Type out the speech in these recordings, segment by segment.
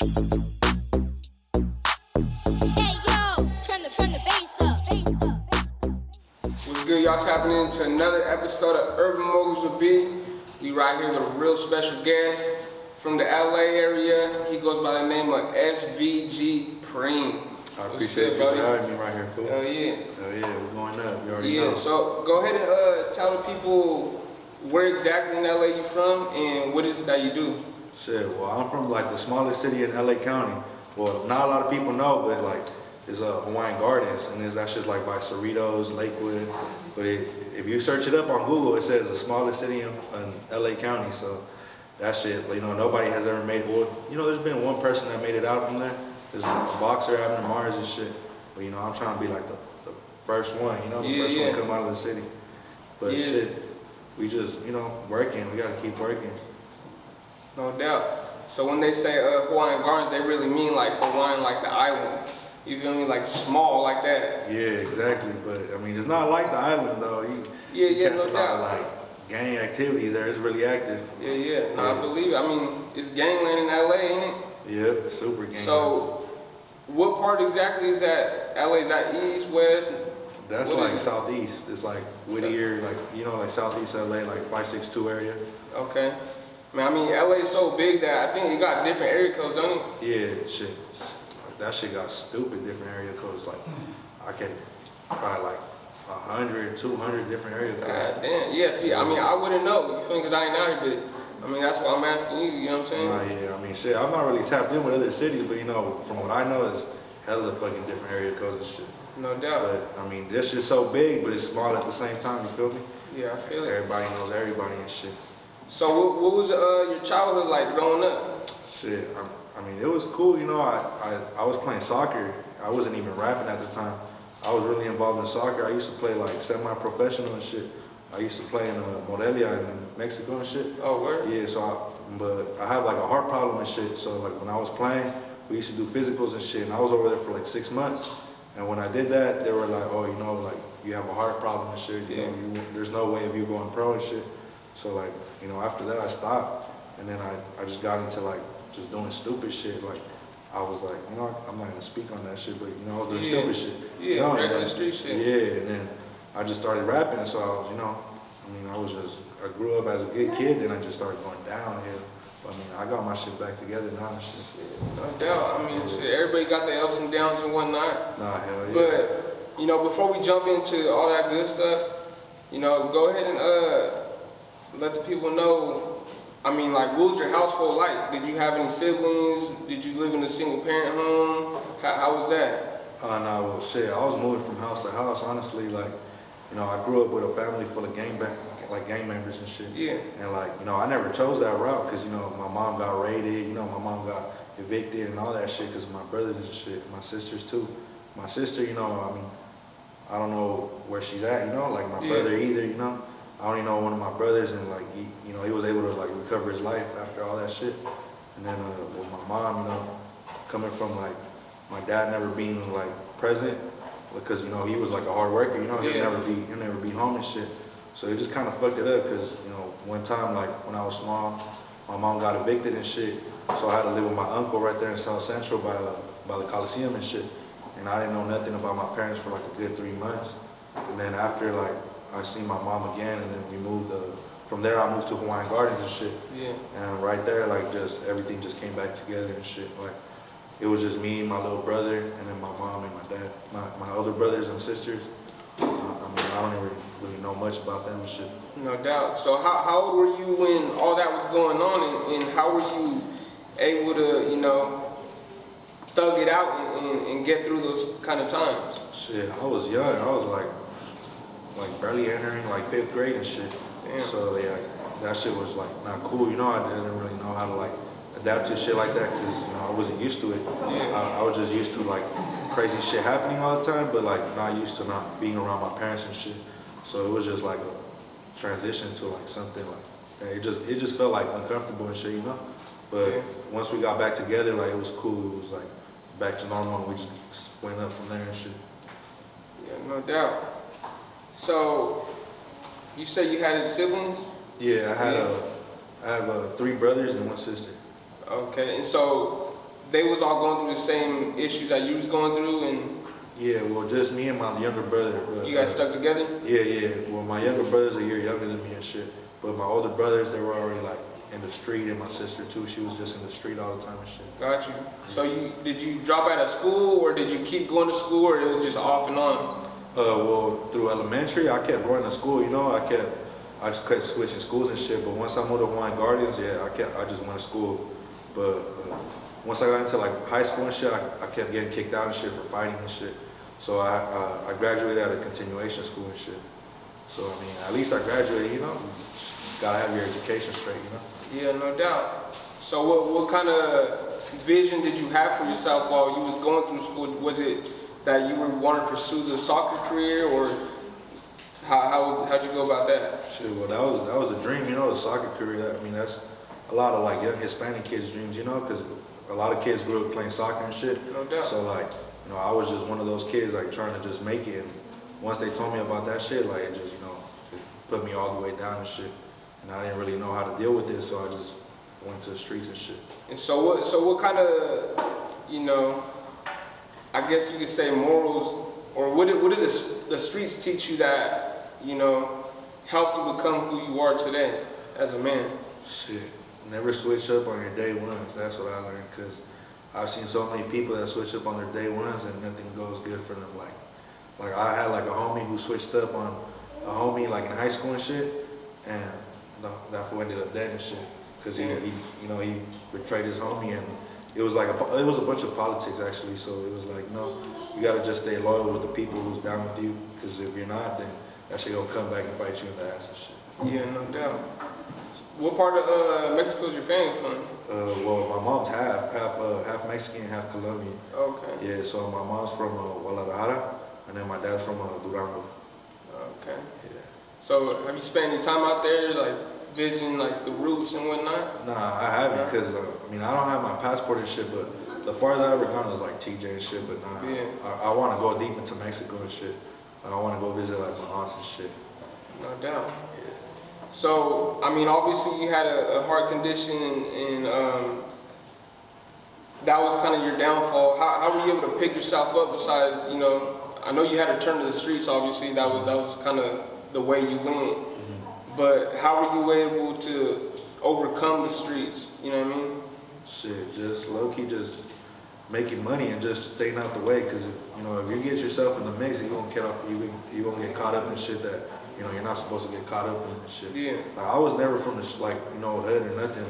What's good, y'all? Tapping into another episode of Urban Moguls with B. We right here with a real special guest from the LA area. He goes by the name of SvgPreme. I appreciate you for having me right here, cool. Hell yeah. Hell yeah, we're going up. You already know. So go ahead and tell the people where exactly in LA you from and what is it that you do? Shit, well, I'm from like the smallest city in LA County. Well, not a lot of people know, but like it's Hawaiian Gardens, and it's actually like by Cerritos, Lakewood. But if you search it up on Google, it says the smallest city in LA County. So that shit, you know, nobody has ever made. Well, you know, there's been one person that made it out from there. There's a boxer out in Mars and shit. But you know, I'm trying to be like the first one. You know, the first one to come out of the city. But shit, we just, you know, working. We gotta keep working. No doubt. So when they say Hawaiian Gardens, they really mean like Hawaiian, like the island. You feel me? Like small, like that. Yeah, exactly. But I mean, it's not like the island though. You catch a lot of like gang activities there. It's really active. Yeah. No, I believe it. I mean, it's gangland in LA, ain't it? Yeah, super gangland. So, what part exactly is that? LA, is that east, west? That's like southeast. It's like Whittier, like, you know, like southeast LA, like 562 area. Okay. Man, I mean, LA is so big that I think it got different area codes, don't it? Yeah, shit. That shit got stupid different area codes. Like, I can probably like 100, 200 different area codes. God damn. Yeah, see, I mean, I wouldn't know, you feel me? Because I ain't out here, but I mean, that's why I'm asking you, you know what I'm saying? Nah, yeah, I mean, shit, I'm not really tapped in with other cities, but you know, from what I know, it's hella fucking different area codes and shit. No doubt. But, I mean, this shit's so big, but it's small at the same time, you feel me? Yeah, I feel it. Everybody knows everybody and shit. So what was your childhood like growing up? Shit, I mean, it was cool, you know, I was playing soccer. I wasn't even rapping at the time. I was really involved in soccer. I used to play like semi-professional and shit. I used to play in Morelia in Mexico and shit. Oh, word? Yeah, but I have like a heart problem and shit. So like when I was playing, we used to do physicals and shit. And I was over there for like 6 months. And when I did that, they were like, oh, you know, like you have a heart problem and shit. You know, there's no way of you going pro and shit. So like, you know, after that I stopped. And then I just got into like just doing stupid shit. Like I was like, you know, I'm not gonna speak on that shit, but you know, I was doing stupid shit. Yeah, you know, regular street shit. Yeah, and then I just started rapping, and so I was, you know, I mean, I grew up as a good kid, then I just started going downhill. I mean, I got my shit back together now and shit. No doubt. I mean, shit, everybody got their ups and downs and whatnot. Nah, hell yeah. But, you know, before we jump into all that good stuff, you know, go ahead and let the people know, I mean, like, what was your household like? Did you have any siblings? Did you live in a single parent home? How was that? Nah, well, shit, I was moving from house to house, honestly. Like, you know, I grew up with a family full of gang members and shit. Yeah. And like, you know, I never chose that route because, you know, my mom got raided, you know, my mom got evicted and all that shit because of my brothers and shit, my sisters too. My sister, you know, I mean, I don't know where she's at, you know, like my brother either, you know. I only know one of my brothers, and like, you know, he was able to like recover his life after all that shit. And then with my mom, you know, coming from like my dad never being like present, because you know he was like a hard worker, you know, he'll never be home and shit. So it just kind of fucked it up, because you know, one time like when I was small, my mom got evicted and shit, so I had to live with my uncle right there in South Central by the Coliseum and shit. And I didn't know nothing about my parents for like a good 3 months. And then after like I seen my mom again, and then we moved. From there, I moved to Hawaiian Gardens and shit. Yeah. And right there, like, just everything just came back together and shit. Like, it was just me, my little brother, and then my mom and my dad. My older brothers and sisters. I mean, I don't even really know much about them and shit. No doubt. So how old were you when all that was going on, and how were you able to, you know, thug it out and get through those kind of times? Shit, I was young. I was like barely entering like 5th grade and shit. Damn. So yeah, that shit was like not cool. You know, I didn't really know how to like adapt to shit like that, because you know I wasn't used to it. I was just used to like crazy shit happening all the time, but like not used to not being around my parents and shit. So it was just like a transition to like something like it just felt like uncomfortable and shit, you know. But once we got back together, like it was cool. It was like back to normal, and we just went up from there and shit. Yeah, no doubt. So, you said you had siblings? Yeah, I have 3 brothers and 1 sister. Okay, and so they was all going through the same issues that you was going through, and Yeah, well, just me and my younger brother. But, you guys stuck together? Yeah. Well, my younger brother's a year younger than me and shit. But my older brothers, they were already like in the street, and my sister too. She was just in the street all the time and shit. Got you. So did you drop out of school, or did you keep going to school, or it was just off and on? Well, through elementary, I kept going to school. You know, I just kept switching schools and shit. But once I moved to Hawaiian Guardians, yeah, I just went to school. But once I got into like high school and shit, I kept getting kicked out and shit for fighting and shit. So I graduated out of continuation school and shit. So I mean, at least I graduated. You know, gotta have your education straight. You know. Yeah, no doubt. So what kind of vision did you have for yourself while you was going through school? Was it that you would want to pursue the soccer career, or how'd you go about that? Shit, well, that was the dream, you know, the soccer career. I mean, that's a lot of like young Hispanic kids' dreams, you know, because a lot of kids grew up playing soccer and shit. No doubt. So like, you know, I was just one of those kids like trying to just make it. And once they told me about that shit, like it just, you know, it put me all the way down and shit. And I didn't really know how to deal with it, so I just went to the streets and shit. And so what kind of, you know, I guess you could say morals, or what did the streets teach you that, you know, helped you become who you are today as a man? Shit, never switch up on your day ones. That's what I learned, because I've seen so many people that switch up on their day ones and nothing goes good for them. Like I had like a homie who switched up on a homie like in high school and shit, and that fool ended up dead and shit, because he betrayed his homie, and it was a bunch of politics actually. So it was like, no, you gotta just stay loyal with the people who's down with you, because if you're not, then that shit gonna come back and bite you in the ass and shit. Yeah, no doubt. What part of Mexico is your family from? Well, my mom's half Mexican, half Colombian. Okay. Yeah, so my mom's from Guadalajara, and then my dad's from Durango. Okay. Yeah. So have you spent any time out there, like visiting like the roots and whatnot? Nah, I haven't, because I mean, I don't have my passport and shit, but the farthest I ever gone was like TJ and shit, but nah, Yeah. I want to go deep into Mexico and shit. Like, I want to go visit like my aunts and shit. No doubt. Yeah. So, I mean, obviously you had a heart condition, and that was kind of your downfall. How were you able to pick yourself up besides, you know, I know you had to turn to the streets, obviously, that was kind of the way you went, but how were you able to overcome the streets, you know what I mean? Shit, just low-key just making money and just staying out the way, because if you get yourself in the mix, you're gonna get caught up in shit that you're not supposed to get caught up in and shit. Yeah. Like, I was never from the hood or nothing.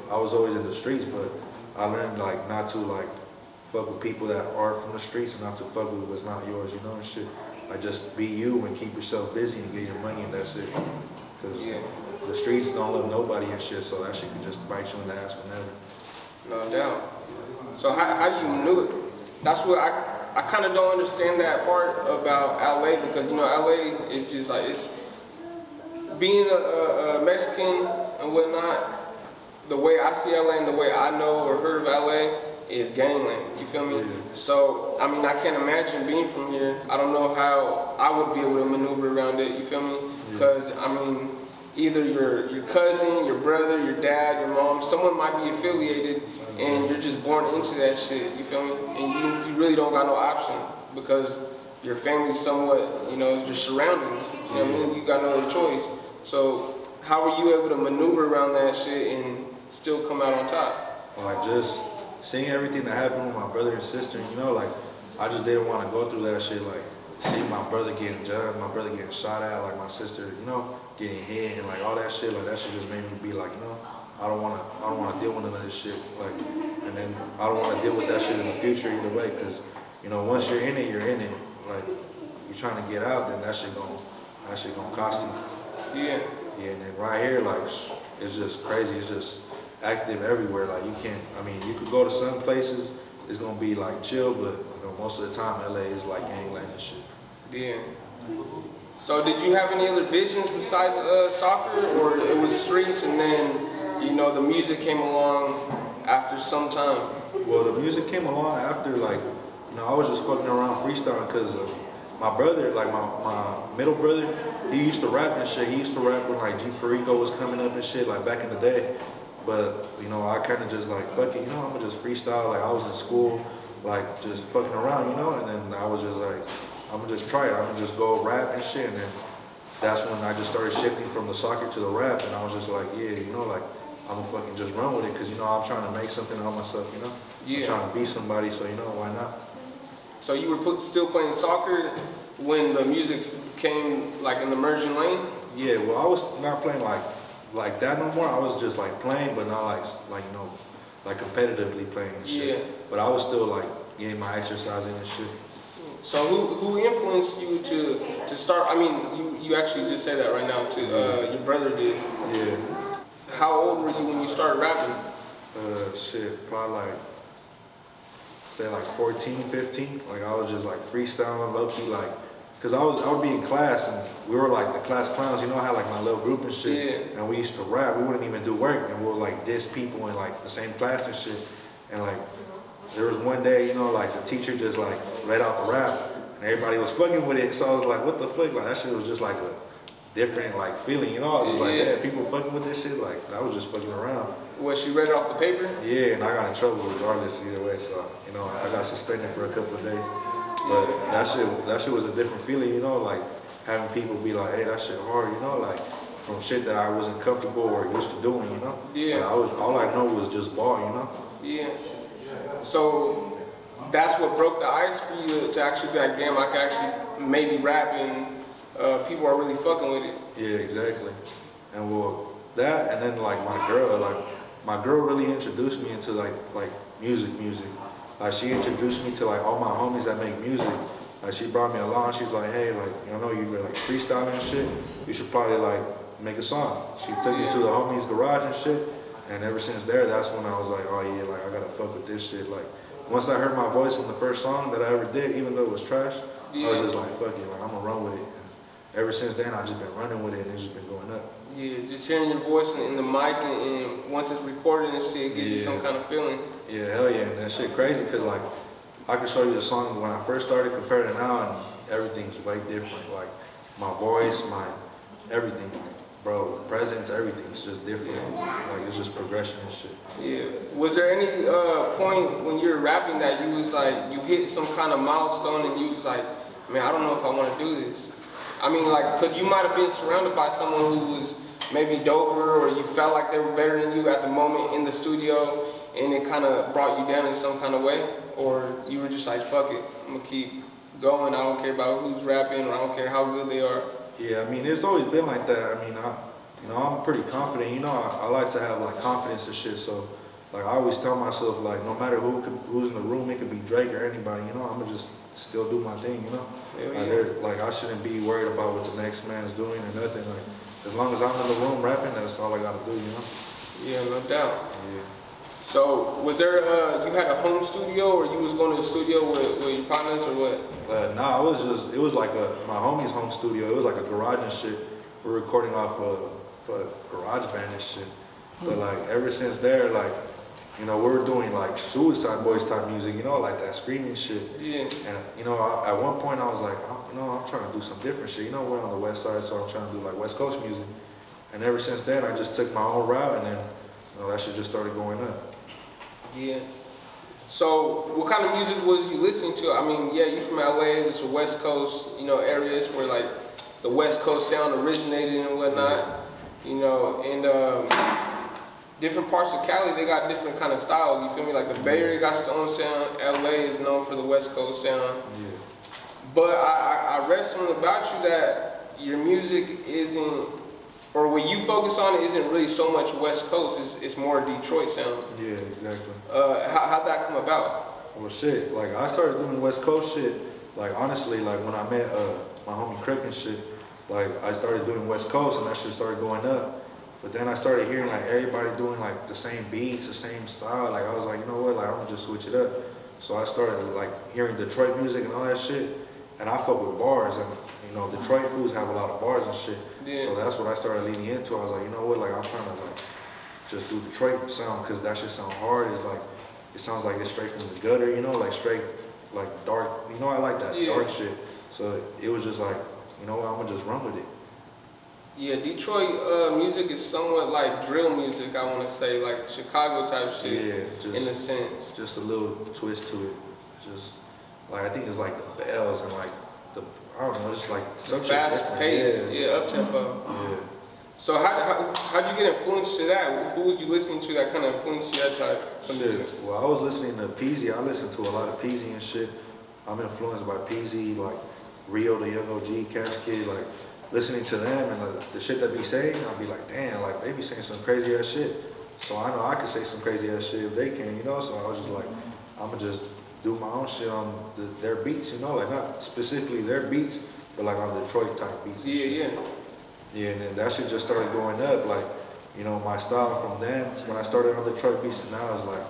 But I was always in the streets, but I learned like not to like fuck with people that are from the streets, and not to fuck with what's not yours, and shit. Like, just be you and keep yourself busy and get your money, and that's it. Because the streets don't love nobody and shit, so that shit can just bite you in the ass whenever. No doubt. So how do you maneuver? That's what I kind of don't understand that part about LA, because LA is just like, it's being a Mexican and whatnot. The way I see LA and the way I know or heard of LA is gangland. You feel me? Yeah. So I mean, I can't imagine being from here. I don't know how I would be able to maneuver around it. You feel me? Because I mean, either your cousin, your brother, your dad, your mom, someone might be affiliated, and you're just born into that shit, you feel me? And you really don't got no option, because your family's somewhat, it's your surroundings, you know what I mean? You got no other choice. So how were you able to maneuver around that shit and still come out on top? Like, just seeing everything that happened with my brother and sister, like, I just didn't want to go through that shit, like, seeing my brother getting jumped, my brother getting shot at, like my sister, getting hit, and like all that shit, like that shit just made me be like, I don't want to deal with none of this shit, like, and then I don't want to deal with that shit in the future either way, because once you're in it, you're in it. Like, you're trying to get out, then that shit gonna cost you. Yeah. Yeah, and then right here, like, it's just crazy. It's just active everywhere. Like, you can't. I mean, you could go to some places, it's gonna be like chill, but most of the time, LA is like gangland and shit. Yeah. So did you have any other visions besides soccer, or it was streets and then, the music came along after some time? Well, the music came along after, like, I was just fucking around freestyling, because my brother, like my middle brother, he used to rap and shit. He used to rap when like G Perico was coming up and shit, like back in the day. But, you know, I kind of just like, fuck it, you know, I'm gonna just freestyle. Like I was in school, like just fucking around, you know, and then I was just like, I'm gonna just try it. I'm gonna just go rap and shit. And then that's when I just started shifting from the soccer to the rap. And I was just like, yeah, you know, like I'm gonna fucking just run with it. Cause you know, I'm trying to make something out of myself, you know? Yeah. I'm trying to be somebody, so you know, why not? So you were still playing soccer when the music came like in the emerging lane? Yeah, well, I was not playing like that no more. I was just like playing, but not like you know, like competitively playing and shit. Yeah. But I was still like getting my exercise in and shit. So who influenced you to start? I mean, you actually just said that right now too. Your brother did. Yeah. How old were you when you started rapping? Shit, probably like, say like 14, 15. Like I was just like freestyling, low key, like, cause I would be in class and we were like the class clowns. You know, I had like my little group and shit. Yeah. And we used to rap. We wouldn't even do work, and we would like diss people in like the same class and shit. And like, there was one day, you know, like the teacher just like let out the rap, and everybody was fucking with it. So I was like, what the fuck? Like that shit was just like a different like feeling, you know? I was just like, yeah, people fucking with this shit. Like I was just fucking around. Was she read it off the paper? Yeah, and I got in trouble regardless either way. So you know, I got suspended for a couple of days. But that shit was a different feeling, you know, like having people be like, hey, that shit hard, you know, like from shit that I wasn't comfortable or used to doing, you know? Yeah. But all I know was just ball, you know? Yeah. So that's what broke the ice for you to actually be like, damn, I can actually maybe rap and people are really fucking with it. Yeah, exactly. And well, that and then like my girl really introduced me into like music. Like she introduced me to like all my homies that make music. Like she brought me along. She's like, hey, like you know you were like freestyling and shit. You should probably like make a song. She took me to the homies' garage and shit. And ever since there, that's when I was like, oh yeah, like I gotta fuck with this shit. Like once I heard my voice in the first song that I ever did, even though it was trash, I was just like, fuck it, like I'm gonna run with it. And ever since then, I've just been running with it and it's just been going up. Yeah, just hearing your voice in the mic and once it's recorded and shit, it gives you some kind of feeling. Yeah, hell yeah, and that shit crazy because like I can show you a song when I first started compared to now and everything's way different. Like my voice, my everything, bro, presence, everything's just different. Like it's just progression and shit. Yeah. Was there any point when you were rapping that you was like, you hit some kind of milestone and you was like, man, I don't know if I want to do this? I mean, like, cause you might have been surrounded by someone who was maybe doper or you felt like they were better than you at the moment in the studio and it kind of brought you down in some kind of way? Or you were just like, fuck it, I'm gonna keep going. I don't care about who's rapping or I don't care how good they are. Yeah, I mean, it's always been like that. I mean, I'm pretty confident. You know, I like to have like confidence and shit. So, like, I always tell myself, like, no matter who's in the room, it could be Drake or anybody. You know, I'm gonna just still do my thing. You know, like I shouldn't be worried about what the next man's doing or nothing. Like, as long as I'm in the room rapping, that's all I gotta do. You know. Yeah, no doubt. Yeah. So, was there you had a home studio or you was going to the studio with your partners or what? Nah, it was like my homie's home studio. It was like a garage and shit. We're recording off for a garage band and shit. But like ever since there, like, you know, we were doing like Suicide Boys type music, you know, like that screaming shit. Yeah. And you know, at one point I was like, you know, I'm trying to do some different shit. You know, we're on the West Side, so I'm trying to do like West Coast music. And ever since then, I just took my own route, and then you know, that shit just started going up. Yeah. So, what kind of music was you listening to? I mean, yeah, you from LA, it's a West Coast, you know, areas where like the West Coast sound originated and whatnot, you know, and different parts of Cali, they got different kind of styles, you feel me? Like the Bay Area got its own sound, LA is known for the West Coast sound. Yeah. But I read something about you that your music isn't, or what you focus on isn't really so much West Coast, it's more Detroit sound. Yeah, exactly. How'd that come about? Well, shit, like I started doing West Coast shit, like honestly, like when I met my homie Crick and shit, like I started doing West Coast and that shit started going up. But then I started hearing like everybody doing like the same beats, the same style. Like I was like, you know what, like I'm gonna just switch it up. So I started like hearing Detroit music and all that shit, and I fuck with bars, and you know Detroit foods have a lot of bars and shit. Yeah. So that's what I started leaning into. I was like, you know what, like I'm trying to like just do Detroit sound because that shit sound hard. It's like it sounds like it's straight from the gutter, you know, like straight like dark. You know, I like that dark shit. So it was just like, you know what, I'm gonna just run with it. Yeah, Detroit music is somewhat like drill music, I want to say, like Chicago type shit, Yeah, in a sense. just a little twist to it. Just like I think it's like the bells and like the I don't know, it's just like some shit Fast different. pace, Yeah, yeah, up tempo. yeah. So how'd you get influenced to that? Who was you listening to that kind of influenced you that type of music? Shit. Well, I was listening to Peasy. I listened to a lot of Peasy and shit. I'm influenced by Peasy, like Rio, the Young OG, Cash Kid, like listening to them and the shit they be saying, I'll be like, damn, like they be saying some crazy ass shit. So I know I can say some crazy ass shit if they can, you know? So I was just like, I'ma just do my own shit on their beats, you know? Like not specifically their beats, but like on Detroit type beats. And shit. Yeah. Yeah, and then that shit just started going up. Like, you know, my style from then, when I started on Detroit beats, and now is like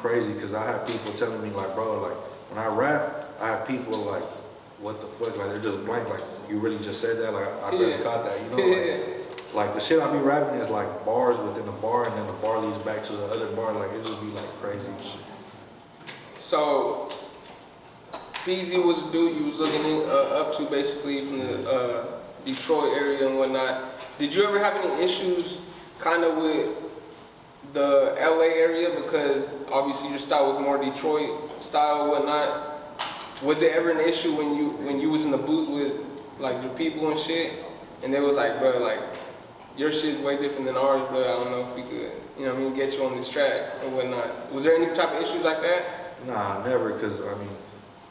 crazy because I have people telling me like, bro, like when I rap, I have people like, what the fuck? Like they're just blank. Like you really just said that. Like I barely caught that. You know, like the shit I be rapping is like bars within a bar, and then the bar leads back to the other bar. Like it just be like crazy shit. So Peasy was a dude you was looking up to basically from the Detroit area and whatnot. Did you ever have any issues kind of with the LA area, because obviously your style was more Detroit style and whatnot? Was it ever an issue when you was in the booth with like your people and shit, and they was like, bro, like your shit's way different than ours, bro, I don't know if we could, you know what I mean, get you on this track and whatnot? Was there any type of issues like that? Nah, never. Cause I mean,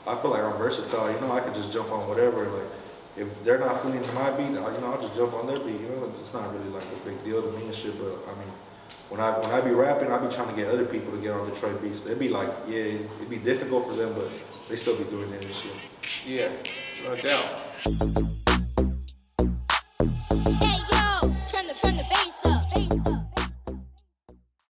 I feel like I'm versatile. You know, I could just jump on whatever. Like if they're not feeling my beat, you know, I'll just jump on their beat. You know, it's not really like a big deal to me and shit. But I mean, when I be rapping, I be trying to get other people to get on Detroit beats. They'd be like, yeah, it'd be difficult for them, but they still be doing that and shit. Yeah, no doubt.